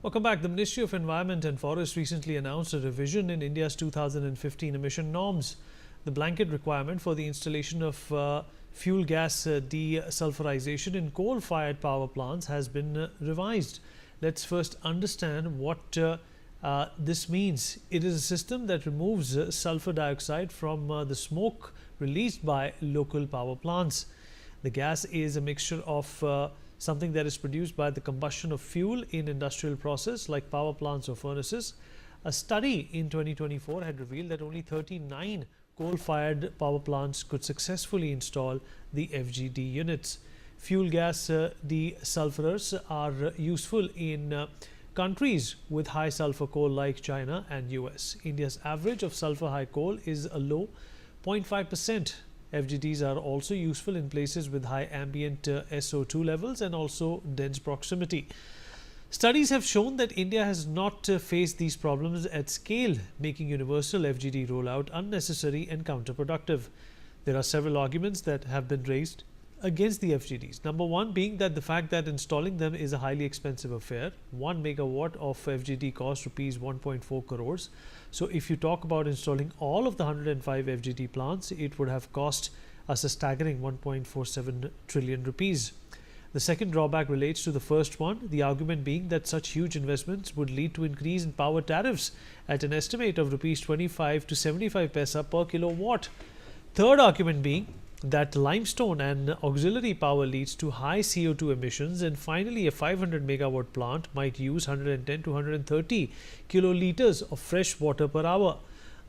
Welcome back. The Ministry of Environment and Forest recently announced a revision in India's 2015 emission norms. The blanket requirement for the installation of fuel gas desulfurization in coal-fired power plants has been revised. Let's first understand what this means. It is a system that removes sulfur dioxide from the smoke released by local power plants. The gas is a mixture of something that is produced by the combustion of fuel in industrial process like power plants or furnaces. A study in 2024 had revealed that only 39 coal-fired power plants could successfully install the FGD units. Fuel gas desulfurers are useful in countries with high sulfur coal like China and US. India's average of sulfur high coal is a low 0.5%. FGDs are also useful in places with high ambient SO2 levels and also dense proximity. Studies have shown that India has not faced these problems at scale, making universal FGD rollout unnecessary and counterproductive. There are several arguments that have been raised against the FGDs. Number one being that the fact that installing them is a highly expensive affair. 1 megawatt of FGD costs rupees 1.4 crores. So if you talk about installing all of the 105 FGD plants, it would have cost us a staggering 1.47 trillion rupees. The second drawback relates to the first one, the argument being that such huge investments would lead to increase in power tariffs at an estimate of rupees 25 to 75 paisa per kilowatt. Third argument being that limestone and auxiliary power leads to high CO2 emissions, and finally a 500 megawatt plant might use 110 to 130 kiloliters of fresh water per hour.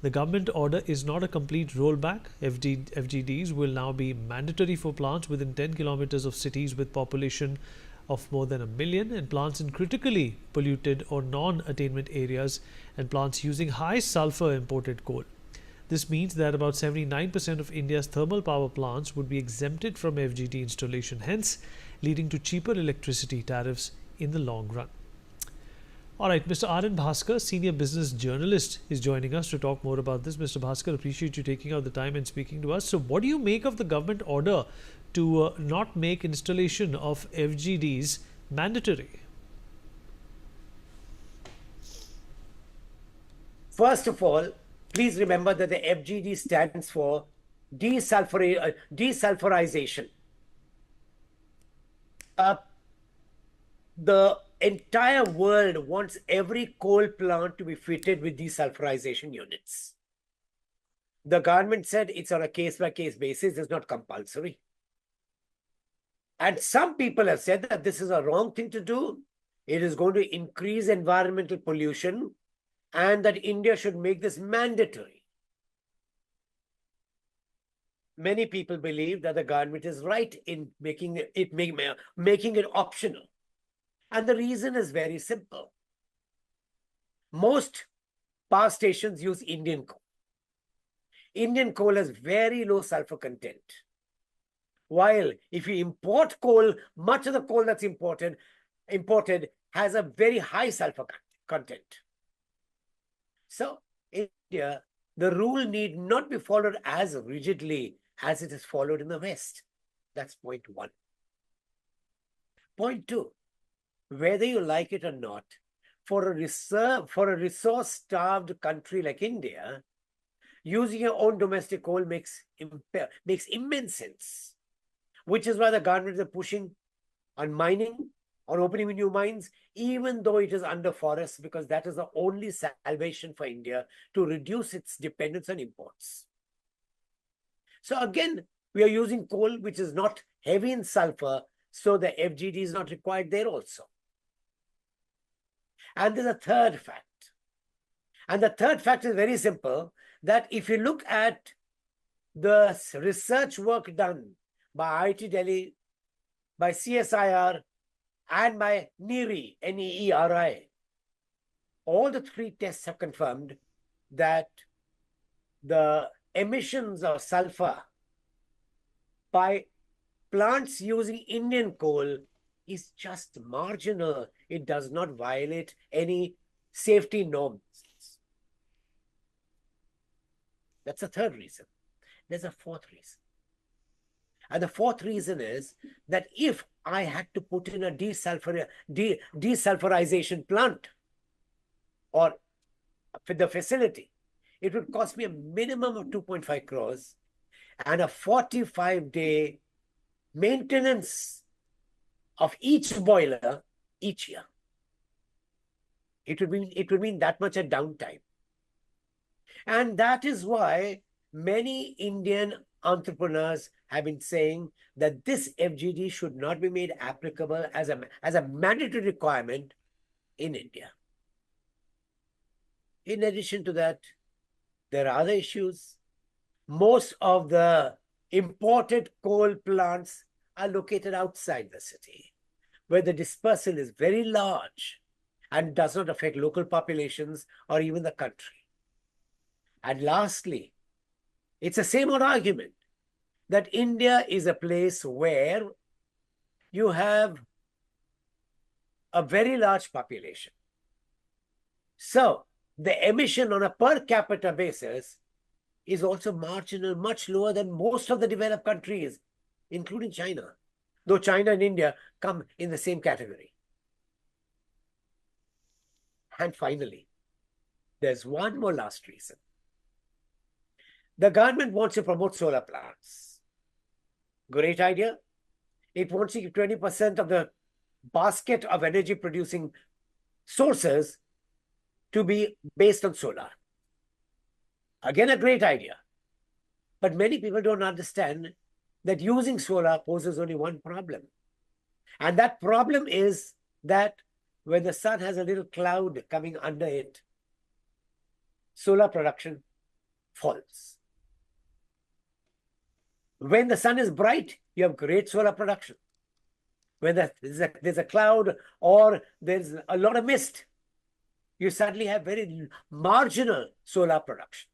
The government order is not a complete rollback. FGDs will now be mandatory for plants within 10 kilometers of cities with population of more than 1 million, and plants in critically polluted or non-attainment areas, and plants using high sulfur imported coal. This means that about 79% of India's thermal power plants would be exempted from FGD installation, hence leading to cheaper electricity tariffs in the long run. All right, Mr. RN Bhaskar, senior business journalist, is joining us to talk more about this. Mr. Bhaskar, appreciate you taking out the time and speaking to us. So what do you make of the government order to not make installation of FGDs mandatory? First of all, please remember that the FGD stands for desulfurization. The entire world wants every coal plant to be fitted with desulfurization units. The government said it's on a case-by-case basis, it's not compulsory. And some people have said that this is a wrong thing to do. It is going to increase environmental pollution, and that India should make this mandatory. Many people believe that the government is right in making it optional. And the reason is very simple. Most power stations use Indian coal. Indian coal has very low sulfur content. While if you import coal, much of the coal that's imported has a very high sulfur content. So in India, the rule need not be followed as rigidly as it is followed in the West. That's point one. Point two, whether you like it or not, for a resource-starved country like India, using your own domestic coal makes immense sense, which is why the government is pushing on mining, on opening new mines, even though it is under forest, because that is the only salvation for India to reduce its dependence on imports. So again, we are using coal which is not heavy in sulfur, so the FGD is not required there also. And there's a third fact. And the third fact is very simple, that if you look at the research work done by IIT Delhi, by CSIR, and by NERI, N-E-E-R-I, all the three tests have confirmed that the emissions of sulfur by plants using Indian coal is just marginal. It does not violate any safety norms. That's the third reason. There's a fourth reason. And the fourth reason is that if I had to put in a desulfurization plant or the facility, it would cost me a minimum of 2.5 crores and a 45-day maintenance of each boiler each year. It would mean that much a downtime. And that is why many Indian entrepreneurs have been saying that this FGD should not be made applicable as a mandatory requirement in India. In addition to that, there are other issues. Most of the imported coal plants are located outside the city, where the dispersal is very large and does not affect local populations or even the country. And lastly, it's the same old argument that India is a place where you have a very large population. So the emission on a per capita basis is also marginal, much lower than most of the developed countries, including China, though China and India come in the same category. And finally, there's one more last reason. The government wants to promote solar plants. Great idea. It wants to give 20% of the basket of energy producing sources to be based on solar. Again, a great idea. But many people don't understand that using solar poses only one problem. And that problem is that when the sun has a little cloud coming under it, solar production falls. When the sun is bright, you have great solar production. When there's a cloud or there's a lot of mist, you suddenly have very marginal solar production.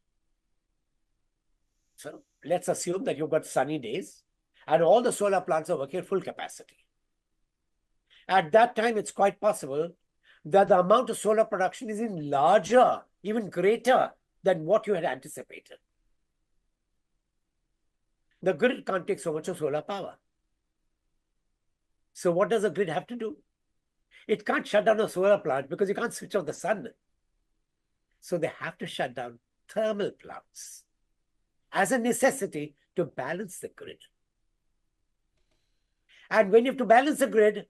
So let's assume that you've got sunny days and all the solar plants are working at full capacity. At that time, it's quite possible that the amount of solar production is even larger, even greater than what you had anticipated. The grid can't take so much of solar power. So what does the grid have to do? It can't shut down a solar plant because you can't switch off the sun. So they have to shut down thermal plants as a necessity to balance the grid. And when you have to balance the grid,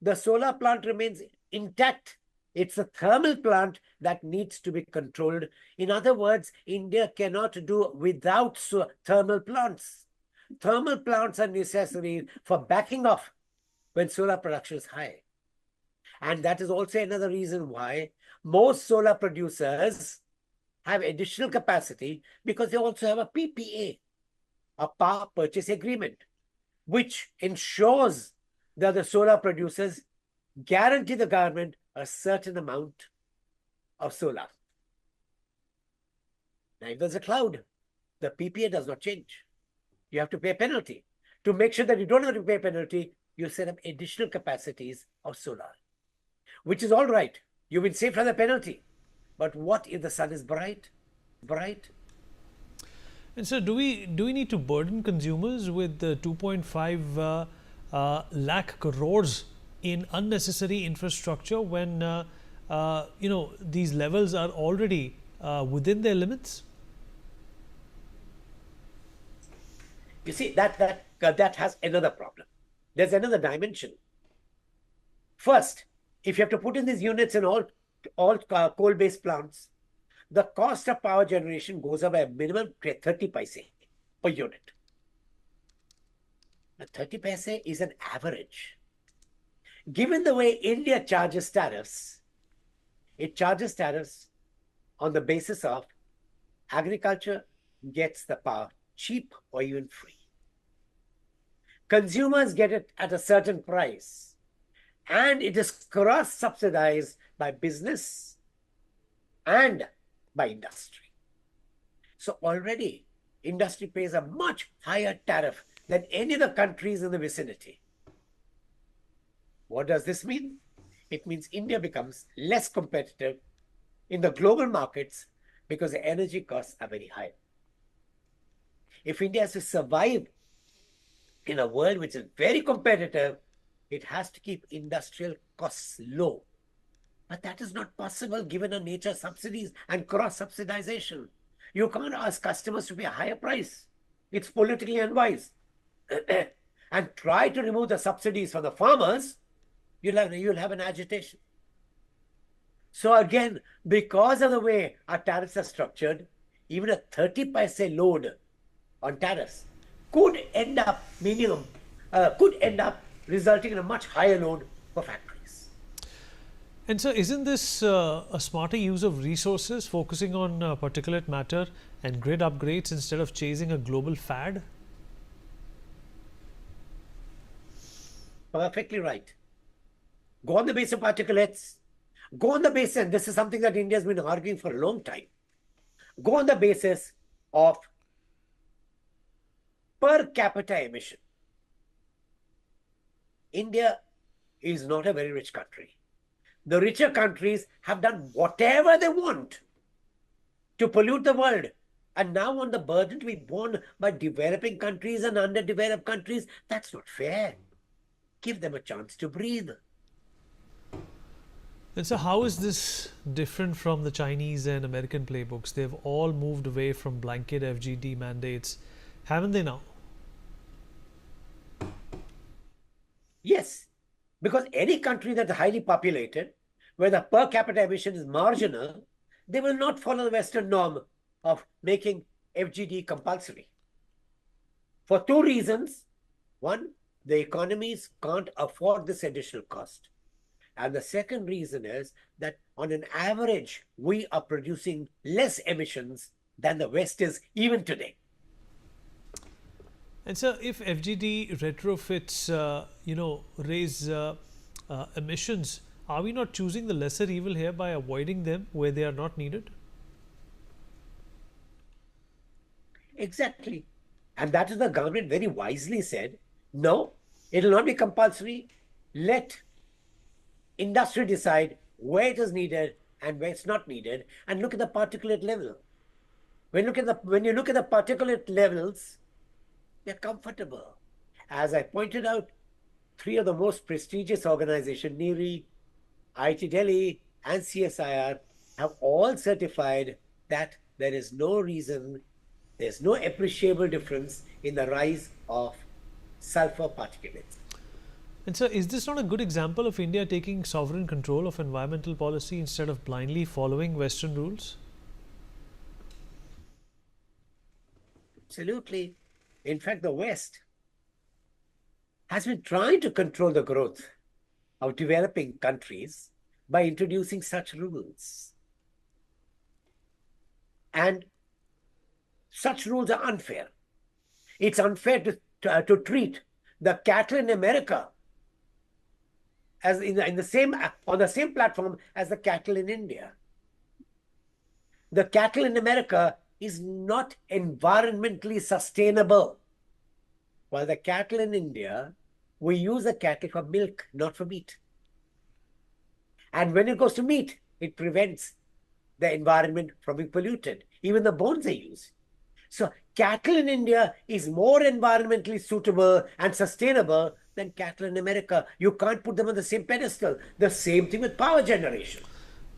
the solar plant remains intact. It's the thermal plant that needs to be controlled. In other words, India cannot do without thermal plants. Thermal plants are necessary for backing off when solar production is high. And that is also another reason why most solar producers have additional capacity, because they also have a PPA, a power purchase agreement, which ensures that the solar producers guarantee the government a certain amount of solar. Now, if there's a cloud, the PPA does not change. You have to pay a penalty. To make sure that you don't have to pay a penalty, you set up additional capacities of solar, which is all right. You've been saved from the penalty. But what if the sun is bright? And so do we need to burden consumers with 2.5 lakh crores in unnecessary infrastructure when these levels are already within their limits? You see, that has another problem. There's another dimension. First, if you have to put in these units in all coal-based plants, the cost of power generation goes up by a minimum 30 paise per unit. Now, 30 paise is an average. Given the way India charges tariffs, it charges tariffs on the basis of agriculture gets the power cheap or even free. Consumers get it at a certain price, and it is cross-subsidized by business and by industry. So already, industry pays a much higher tariff than any of the countries in the vicinity. What does this mean? It means India becomes less competitive in the global markets because the energy costs are very high. If India has to survive in a world which is very competitive, it has to keep industrial costs low. But that is not possible given the nature of subsidies and cross-subsidization. You can't ask customers to pay a higher price. It's politically unwise. And try to remove the subsidies from the farmers, you'll have an agitation. So again, because of the way our tariffs are structured, even a 30 paise load on tariffs could end up resulting in a much higher load for factories. And so isn't this a smarter use of resources, focusing on particulate matter and grid upgrades instead of chasing a global fad? Perfectly right. Go on the basis of particulates. Go on the basis, and this is something that India has been arguing for a long time. Go on the basis of per capita emission. India is not a very rich country. The richer countries have done whatever they want to pollute the world, and now want the burden to be borne by developing countries and underdeveloped countries. That's not fair. Give them a chance to breathe. And so how is this different from the Chinese and American playbooks? They've all moved away from blanket FGD mandates, haven't they now? Yes, because any country that's highly populated, where the per capita emission is marginal, they will not follow the Western norm of making FGD compulsory. For two reasons. One, the economies can't afford this additional cost. And the second reason is that on an average, we are producing less emissions than the West is even today. And so if FGD retrofits, raise emissions, are we not choosing the lesser evil here by avoiding them where they are not needed? Exactly. And that is the government very wisely said, no, it will not be compulsory. Let industry decide where it is needed and where it's not needed, and look at the particulate level. When you look at the particulate levels, they're comfortable. As I pointed out, three of the most prestigious organizations, NERI, IIT Delhi, and CSIR, have all certified that there is no reason, there's no appreciable difference in the rise of sulfur particulates. And so is this not a good example of India taking sovereign control of environmental policy instead of blindly following Western rules? Absolutely. In fact, the West has been trying to control the growth of developing countries by introducing such rules. And such rules are unfair. It's unfair to treat the cattle in America as on the same platform as the cattle in India. The cattle in America is not environmentally sustainable. While the cattle in India, we use the cattle for milk, not for meat. And when it goes to meat, it prevents the environment from being polluted, even the bones they use. So cattle in India is more environmentally suitable and sustainable than cattle in America. You can't put them on the same pedestal. The same thing with power generation.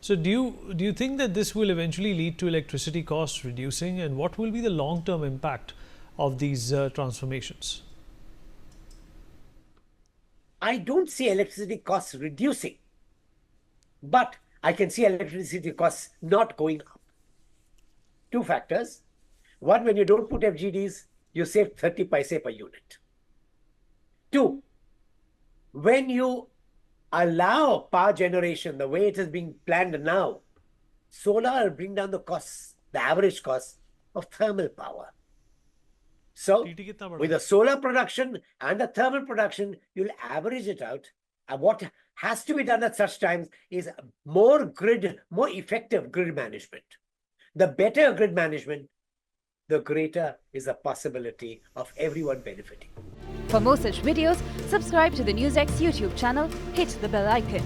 So do you think that this will eventually lead to electricity costs reducing, and what will be the long-term impact of these transformations? I don't see electricity costs reducing, but I can see electricity costs not going up. Two factors. One, when you don't put FGDs, you save 30 paise per unit. Two, when you allow power generation the way it is being planned now, solar will bring down the costs, the average cost of thermal power. So with the solar production and the thermal production, you'll average it out. And what has to be done at such times is more effective grid management. The better grid management, the greater is the possibility of everyone benefiting. For more such videos, subscribe to the NewsX YouTube channel, hit the bell icon.